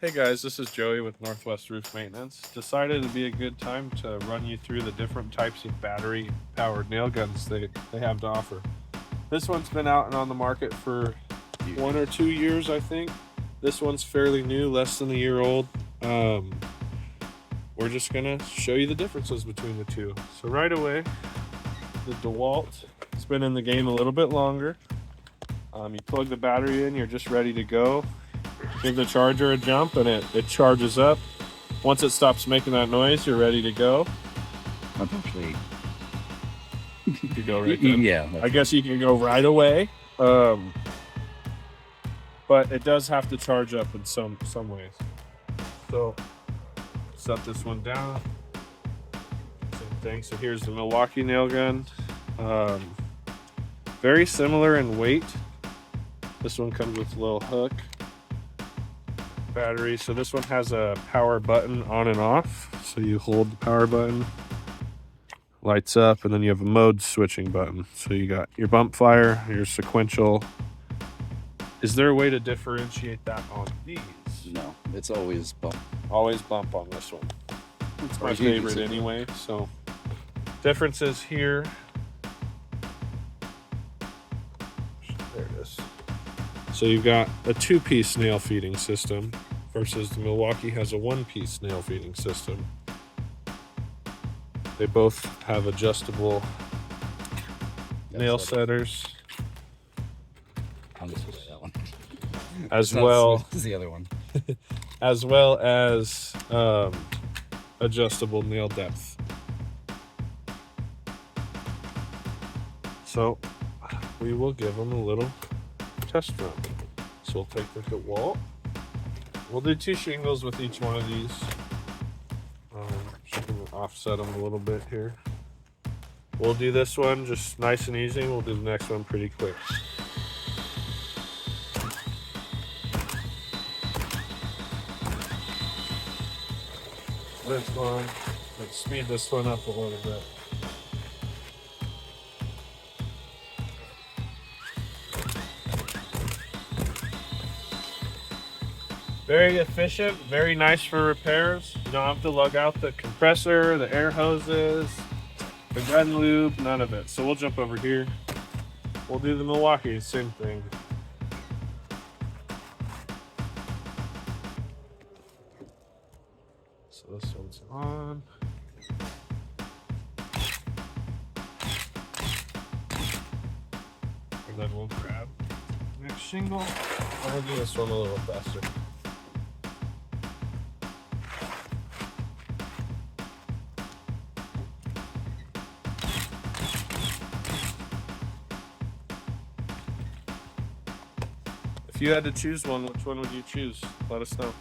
Hey guys, this is Joey with Northwest Roof Maintenance. Decided it'd be a good time to run you through the different types of battery powered nail guns they have to offer. This one's been out and on the market for 1 or 2 years, I think. This one's fairly new, less than a year old. We're just gonna show you the differences between the two. So right away, the DeWalt, it's been in the game a little bit longer. You plug the battery in, you're just ready to go. Give the charger a jump and it charges up. Once it stops making that noise, you're ready to go. Unfortunately, you could go right then. Yeah. I guess you can go right away. But it does have to charge up in some ways. So set this one down. Same thing. So here's the Milwaukee nail gun. Very similar in weight. This one comes with a little hook. Battery. So this one has a power button on and off. So you hold the power button, lights up, and then you have a mode switching button. So you got your bump fire, your sequential. Is there a way to differentiate that on these? No, it's always bump. Always bump on this one. It's my favorite anyway. So differences here. There it is. So you've got a 2-piece nail feeding system versus the Milwaukee has a 1-piece nail feeding system. They both have adjustable nail setters. I'll just put that one. As well as the other one. As well as adjustable nail depth. So we will give them a little test run. So we'll take the DeWalt. We'll do 2 shingles with each one of these. Just gonna offset them a little bit here. We'll do this one just nice and easy. We'll do the next one pretty quick. This one, let's speed this one up a little bit. Very efficient, very nice for repairs. You don't have to lug out the compressor, the air hoses, the gun lube, none of it. So we'll jump over here. We'll do the Milwaukee, same thing. So this one's on. And then we'll grab the next shingle. I'll do this one a little faster. If you had to choose one, which one would you choose? Let us know.